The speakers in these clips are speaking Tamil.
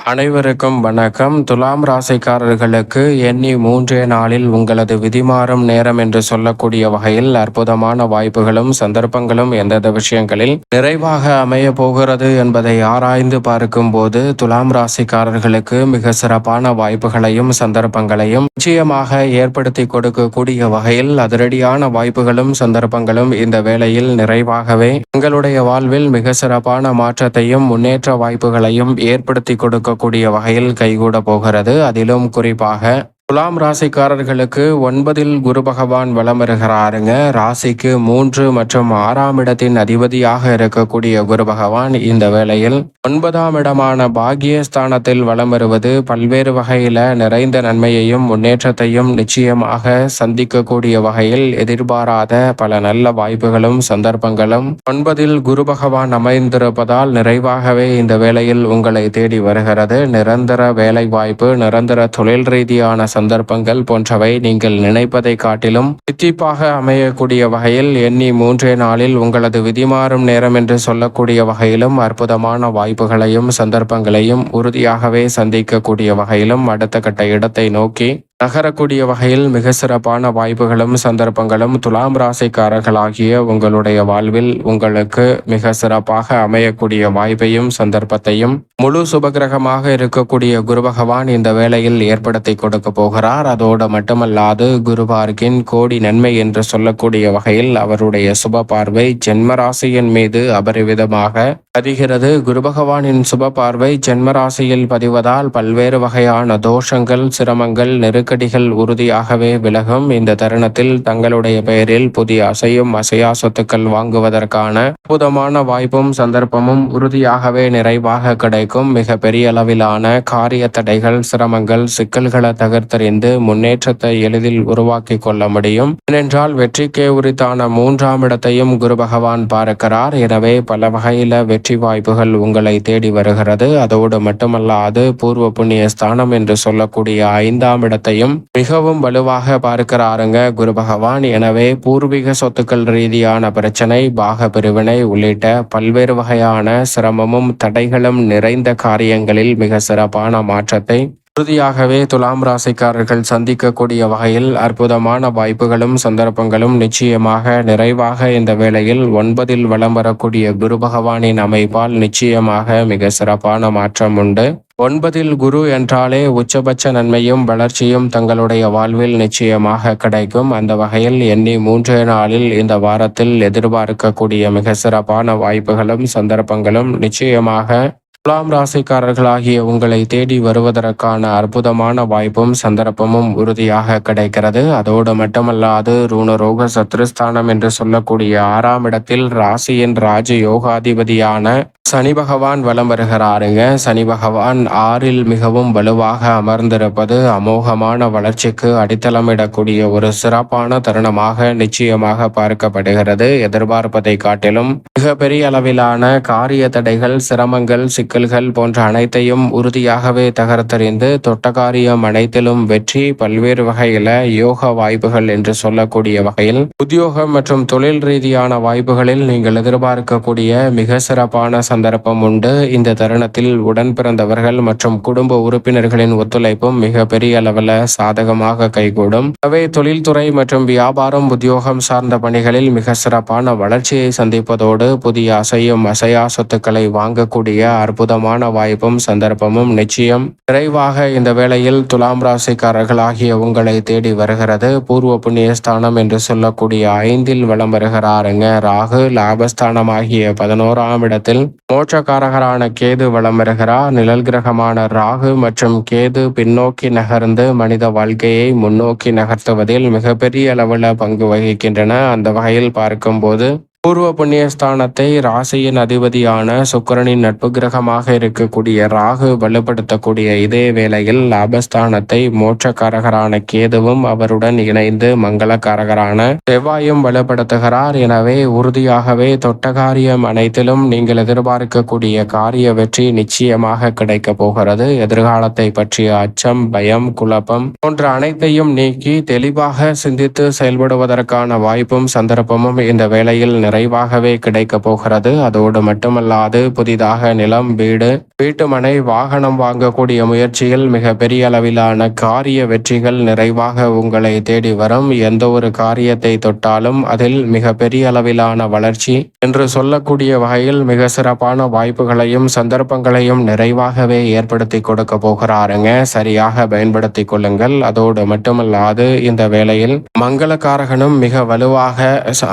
அனைவருக்கும் வணக்கம். துலாம் ராசிக்காரர்களுக்கு எண்ணி 3 நாளில் உங்களது விதிமாறும் நேரம் என்று சொல்லக்கூடிய வகையில் அற்புதமான வாய்ப்புகளும் சந்தர்ப்பங்களும் எந்தெந்த விஷயங்களில் நிறைவாக அமைய போகிறது என்பதை ஆராய்ந்து பார்க்கும் போது துலாம் ராசிக்காரர்களுக்கு மிக சிறப்பான வாய்ப்புகளையும் சந்தர்ப்பங்களையும் நிச்சயமாக ஏற்படுத்தி கொடுக்கக்கூடிய வகையில் அதிரடியான வாய்ப்புகளும் சந்தர்ப்பங்களும் இந்த வேளையில் நிறைவாகவே உங்களுடைய வாழ்வில் மிக சிறப்பான மாற்றத்தையும் முன்னேற்ற வாய்ப்புகளையும் ஏற்படுத்தி கொடுக்கக்கூடிய வகையில் கைகூட போகிறது. அதிலும் குறிப்பாக துலாம் ராசிக்காரர்களுக்கு 9ல் குரு பகவான் வலம் வருகிறாருங்க. ராசிக்கு 3 மற்றும் 6ஆம் இடத்தின் அதிபதியாக இருக்கக்கூடிய குரு பகவான் இந்த வேளையில் 9ஆம் இடமான பாக்கியஸ்தானத்தில் வலம் வருவது பல்வேறு வகையில நிறைந்த நன்மையையும் முன்னேற்றத்தையும் நிச்சயமாக சந்திக்கக்கூடிய வகையில் எதிர்பாராத பல நல்ல வாய்ப்புகளும் சந்தர்ப்பங்களும் 9ல் குரு பகவான் அமைந்திருப்பதால் நிறைவாகவே இந்த வேளையில் உங்களை தேடி வருகிறது. நிரந்தர வேலை வாய்ப்பு, நிரந்தர தொழில் ரீதியான சந்தர்ப்பங்கள் போன்றவை நீங்கள் நினைப்பதை காட்டிலும் தித்திப்பாக அமையக்கூடிய வகையில் எண்ணி 3 நாளில் உங்களது விதிமாறும் நேரம் என்று சொல்லக்கூடிய வகையிலும் அற்புதமான வாய்ப்புகளையும் சந்தர்ப்பங்களையும் உறுதியாகவே சந்திக்கக்கூடிய வகையிலும் அடுத்த கட்ட இடத்தை நோக்கி நகரக்கூடிய வகையில் மிக சிறப்பான வாய்ப்புகளும் சந்தர்ப்பங்களும் துலாம் ராசிக்காரர்களாகிய உங்களுடைய வாழ்வில் உங்களுக்கு மிக சிறப்பாக அமையக்கூடிய வாய்ப்பையும் சந்தர்ப்பத்தையும் முழு சுபகிரகமாக இருக்கக்கூடிய குரு பகவான் இந்த வேளையில் ஏற்படுத்தி கொடுக்க போகிறார். அதோடு மட்டுமல்லாது குருவார்க்கின் கோடி நன்மை என்று சொல்லக்கூடிய வகையில் அவருடைய சுப பார்வை ஜென்மராசியின் மீது அபரிவிதமாக பதிகிறது. குரு பகவானின் சுப பார்வை ஜென்மராசியில் பதிவதால் பல்வேறு வகையான தோஷங்கள், சிரமங்கள், நெருக்கடிகள் உறுதியாகவே விலகும். இந்த தருணத்தில் தங்களுடைய பெயரில் புதிய அசையும் அசையா சொத்துக்கள் வாங்குவதற்கான அற்புதமான வாய்ப்பும் சந்தர்ப்பமும் உறுதியாகவே நிறைவாக கிடைக்கும். மிக பெரிய அளவிலான காரிய தடைகள், சிரமங்கள், சிக்கல்களை தகர்த்தறிந்து முன்னேற்றத்தை எளிதில் உருவாக்கி கொள்ள முடியும். ஏனென்றால் வெற்றிக்கே உரித்தான 3ஆம் இடத்தையும் குரு பகவான் பார்க்கிறார். எனவே பல வகையில வெற்றி வாய்ப்புகள் உங்களை தேடி வருகிறது. அதோடு மட்டுமல்லாது பூர்வ புண்ணிய ஸ்தானம் என்று சொல்லக்கூடிய 5ஆம் இடத்தையும் மிகவும் வலுவாக பார்க்கிறாருங்க குரு பகவான். எனவே பூர்வீக சொத்துக்கள் ரீதியான பிரச்சனை, பாக பிரிவினை உள்ளிட்ட பல்வேறு வகையான சிரமமும் தடைகளும் நிறைந்த காரியங்களில் மிக சிறப்பான மாற்றத்தை உறுதியாகவே துலாம் ராசிக்காரர்கள் சந்திக்கக்கூடிய வகையில் அற்புதமான வாய்ப்புகளும் சந்தர்ப்பங்களும் நிச்சயமாக நிறைவாக இந்த வேளையில் 9ல் வலம் வரக்கூடிய குரு பகவானின் அமைப்பால் நிச்சயமாக மிக சிறப்பான மாற்றம் உண்டு. 9ல் குரு என்றாலே உச்சபட்ச நன்மையும் வளர்ச்சியும் தங்களுடைய வாழ்வில் நிச்சயமாக கிடைக்கும். அந்த வகையில் எண்ணி 3 நாளில் இந்த வாரத்தில் எதிர்பார்க்கக்கூடிய மிக சிறப்பான வாய்ப்புகளும் சந்தர்ப்பங்களும் நிச்சயமாக துலாம் ராசிக்காரர்களாகிய உங்களை தேடி வருவதற்கான அற்புதமான வாய்ப்பும் சந்தர்ப்பமும் உறுதியாக கிடைக்கிறது. அதோடு மட்டுமல்லாது ரூணரோக சத்ருஸ்தானம் என்று சொல்லக்கூடிய 6ஆம் இடத்தில் ராசியின் ராஜ யோகாதிபதியான சனி பகவான் வலம் வருகிறாருங்க. சனி பகவான் 6ல் மிகவும் வலுவாக அமர்ந்திருப்பது அமோகமான வளர்ச்சிக்கு அடித்தளமிடக்கூடிய ஒரு சிறப்பான தருணமாக நிச்சயமாக பார்க்கப்படுகிறது. எதிர்பார்ப்பதை காட்டிலும் மிக பெரிய அளவிலான காரிய தடைகள், சிரமங்கள், சிக்கல்கள் போன்ற அனைத்தையும் உறுதியாகவே தகர்த்தறிந்து தொட்ட காரியம் அனைத்திலும் வெற்றி, பல்வேறு வகையில யோக வாய்ப்புகள் என்று சொல்லக்கூடிய வகையில் உத்தியோகம் மற்றும் தொழில் ரீதியான வாய்ப்புகளில் நீங்கள் எதிர்பார்க்கக்கூடிய மிக சிறப்பான சந்தர்ப்பம் உண்டு. இந்த தருணத்தில் உடன் பிறந்தவர்கள் மற்றும் குடும்ப உறுப்பினர்களின் ஒத்துழைப்பும் மிக பெரிய அளவில் சாதகமாக கைகூடும். அவை தொழில்துறை மற்றும் வியாபாரம், உத்தியோகம் சார்ந்த பணிகளில் மிக சிறப்பான வளர்ச்சியை சந்திப்பதோடு புதிய அசையும் அசையா சொத்துக்களை வாங்கக்கூடிய அற்புதமான வாய்ப்பும் சந்தர்ப்பமும் நிச்சயம் விரைவாக இந்த வேளையில் துலாம் ராசிக்காரர்களாகிய உங்களை தேடி வருகிறது. பூர்வ புண்ணிய ஸ்தானம் என்று சொல்லக்கூடிய 5ல் வலம் வருகிறாருங்க ராகு. லாபஸ்தானமாகிய 11ஆம் இடத்தில் மோட்சக்காரகரான கேது வலம் வருகிறார். நிழல் கிரகமான ராகு மற்றும் கேது பின்னோக்கி நகர்ந்து மனித வாழ்க்கையை முன்னோக்கி நகர்த்துவதில் மிகப்பெரிய அளவில் பங்கு வகிக்கின்றன. அந்த வகையில் பார்க்கும்போது பூர்வ புண்ணிய ஸ்தானத்தை ராசியின் அதிபதியான சுக்கிரனின் நட்பு கிரகமாக இருக்கக்கூடிய ராகு வலுப்படுத்தக்கூடிய இதே வேளையில் லாபஸ்தானத்தை மோட்சக்காரகரான கேதுவும் அவருடன் இணைந்து மங்களக்காரகரான செவ்வாயும் வலுப்படுத்துகிறார். எனவே உறுதியாகவே தொட்ட காரியம் அனைத்திலும் நீங்கள் எதிர்பார்க்கக்கூடிய காரிய வெற்றி நிச்சயமாக கிடைக்க போகிறது. எதிர்காலத்தை பற்றிய அச்சம், பயம், குழப்பம் போன்ற அனைத்தையும் நீக்கி தெளிவாக சிந்தித்து செயல்படுவதற்கான வாய்ப்பும் சந்தர்ப்பமும் இந்த வேளையில் நிறைவாகவே கிடைக்க போகிறது. அதோடு மட்டுமல்லாது புதிதாக நிலம், வீடு, வீட்டுமனை, வாகனம் வாங்கக்கூடிய முயற்சியில் மிக பெரிய அளவிலான காரிய வெற்றிகள் நிறைவாக உங்களை தேடி வரும். எந்த ஒரு காரியத்தை தொட்டாலும் அதில் மிக பெரிய அளவிலான வளர்ச்சி என்று சொல்லக்கூடிய வகையில் மிக சிறப்பான வாய்ப்புகளையும் சந்தர்ப்பங்களையும் நிறைவாகவே ஏற்படுத்தி கொடுக்க போகிறாருங்க. சரியாக பயன்படுத்தி கொள்ளுங்கள். அதோடு மட்டுமல்லாது இந்த வேளையில் மங்களகாரகனும் மிக வலுவாக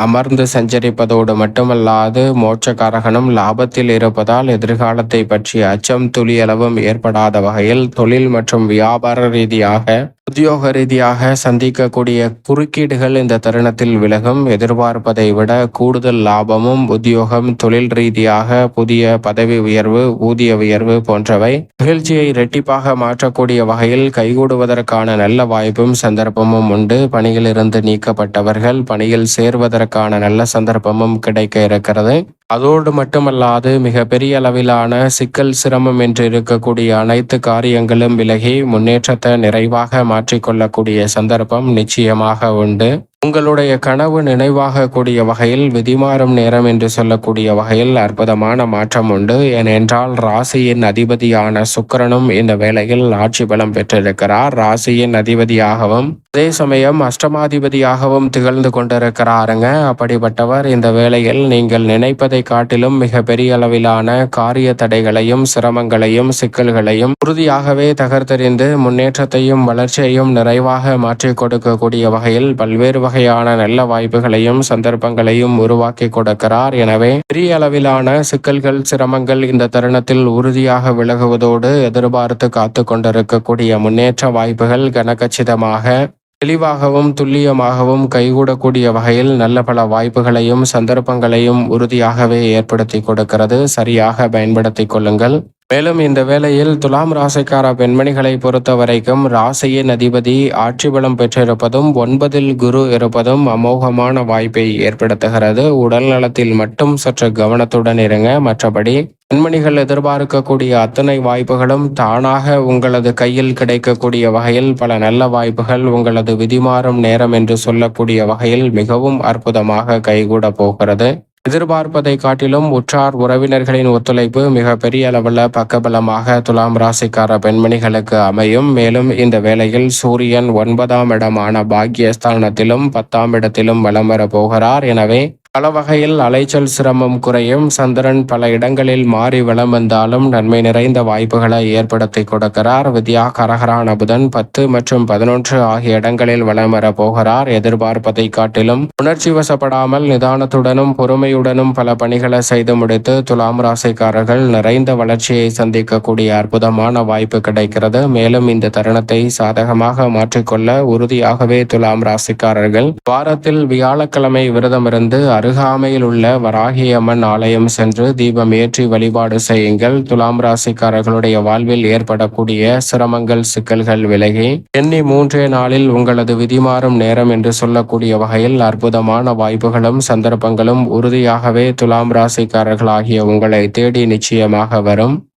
அமர்ந்து சஞ்சரிப்பதோடு மட்டுமல்லாது மோட்சக்காரகனும் லாபத்தில் இருப்பதால் எதிர்காலத்தை பற்றிய அச்சம் துளியளவும் ஏற்படாத வகையில் தொழில் மற்றும் வியாபார ரீதியாக, உத்தியோக ரீதியாக சந்திக்கக்கூடிய குறுக்கீடுகள் இந்த தருணத்தில் விலகும். எதிர்பார்ப்பதை விட கூடுதல் லாபமும், உத்தியோகம், தொழில் ரீதியாக புதிய பதவி உயர்வு, ஊதிய உயர்வு போன்றவை மகிழ்ச்சியை இரட்டிப்பாக மாற்றக்கூடிய வகையில் கைகூடுவதற்கான நல்ல வாய்ப்பும் சந்தர்ப்பமும் உண்டு. பணியிலிருந்து நீக்கப்பட்டவர்கள் பணியில் சேர்வதற்கான நல்ல சந்தர்ப்பமும் கிடைக்க இருக்கிறது. அதோடு மட்டுமல்லாது மிக பெரிய அளவிலான சிக்கல், சிரமம் என்று இருக்கக்கூடிய அனைத்து காரியங்களும் விலகி முன்னேற்றத்தை நிறைவாக மாற்றிக்கொள்ளக்கூடிய சந்தர்ப்பம் நிச்சயமாக உண்டு. உங்களுடைய கனவு நினைவாக கூடிய வகையில் விதிமாறும் நேரம் என்று சொல்லக்கூடிய வகையில் அற்புதமான மாற்றம் உண்டு. ஏனென்றால் ராசியின் அதிபதியான சுக்கிரனும் இந்த வேளையில் ஆட்சி பலம் பெற்றிருக்கிறார். ராசியின் அதிபதியாகவும் அதே சமயம் அஷ்டமாதிபதியாகவும் திகழ்ந்து கொண்டிருக்கிறாருங்க. அப்படிப்பட்டவர் இந்த வேளையில் நீங்கள் நினைப்பதை காட்டிலும் மிக பெரிய அளவிலான காரிய தடைகளையும், சிரமங்களையும், சிக்கல்களையும் உறுதியாகவே தகர்த்தெறிந்து முன்னேற்றத்தையும் வளர்ச்சியையும் நிறைவாக மாற்றிக் கொடுக்கக்கூடிய வகையில் பல்வேறு வகையான நல்ல வாய்ப்புகளையும் சந்தர்ப்பங்களையும் உருவாக்கி கொடுக்கிறார். எனவே பெரிய அளவிலான சிக்கல்கள், சிரமங்கள் இந்த தருணத்தில் உறுதியாக விலகுவதோடு எதிர்பார்த்து காத்து கொண்டிருக்கக்கூடிய முன்னேற்ற வாய்ப்புகள் கனகச்சிதமாக, தெளிவாகவும் துல்லியமாகவும் கைகூடக்கூடிய வகையில் நல்ல பல வாய்ப்புகளையும் சந்தர்ப்பங்களையும் உறுதியாகவே ஏற்படுத்தி கொடுக்கிறது. சரியாக பயன்படுத்திக் கொள்ளுங்கள். மேலும் இந்த வேளையில் துலாம் ராசிக்கார பெண்மணிகளை பொறுத்த வரைக்கும் ராசியின் அதிபதி ஆட்சி பலம் பெற்றிருப்பதும் 9ல் குரு இருப்பதும் அமோகமான வாய்ப்பை ஏற்படுத்துகிறது. உடல் நலத்தில் மட்டும் சற்று கவனத்துடன் இருங்க. மற்றபடி பெண்மணிகள் எதிர்பார்க்கக்கூடிய அத்தனை வாய்ப்புகளும் தானாக உங்களது கையில் கிடைக்கக்கூடிய வகையில் பல நல்ல வாய்ப்புகள் உங்களது விதிமாறும் நேரம் என்று சொல்லக்கூடிய வகையில் மிகவும் அற்புதமாக கைகூட போகிறது. எதிர்பார்ப்பதை காட்டிலும் உற்றார் உறவினர்களின் ஒத்துழைப்பு மிக பெரிய அளவில் பக்கபலமாக துலாம் ராசிக்கார பெண்மணிகளுக்கு அமையும். மேலும் இந்த வேளையில் சூரியன் 9ஆம் இடமான பாக்கியஸ்தானத்திலும் 10ஆம் இடத்திலும் வலம் வர போகிறார். எனவே பல வகையில் அலைச்சல், சிரமம் குறையும். சந்திரன் பல இடங்களில் மாறி வலம் வந்தாலும் நன்மை நிறைந்த வாய்ப்புகளை ஏற்படுத்தி கொடுக்கிறார். வித்யாகாரகரான புதன் 10 மற்றும் 11 ஆகிய இடங்களில் வலம் வர போகிறார். எதிர்பார்ப்பதை காட்டிலும் உணர்ச்சி வசப்படாமல் நிதானத்துடனும் பொறுமையுடனும் பல பணிகளை செய்து முடித்து துலாம் ராசிக்காரர்கள் நிறைந்த வளர்ச்சியை சந்திக்கக்கூடிய அற்புதமான வாய்ப்பு கிடைக்கிறது. மேலும் இந்த தருணத்தை சாதகமாக மாற்றிக்கொள்ள உறுதியாகவே துலாம் ராசிக்காரர்கள் வாரத்தில் வியாழக்கிழமை விரதமிருந்து அருகாமையில் உள்ள வராகியம்மன் ஆலயம் சென்று தீபம் ஏற்றி வழிபாடு செய்யுங்கள். துலாம் ராசிக்காரர்களுடைய வாழ்வில் ஏற்படக்கூடிய சிரமங்கள், சிக்கல்கள் விலகி எண்ணி 3 நாளில் உங்களது விதிமாறும் நேரம் என்று சொல்லக்கூடிய வகையில் அற்புதமான வாய்ப்புகளும் சந்தர்ப்பங்களும் உறுதியாகவே துலாம் ராசிக்காரர்களாகிய உங்களை தேடி நிச்சயமாக வரும்.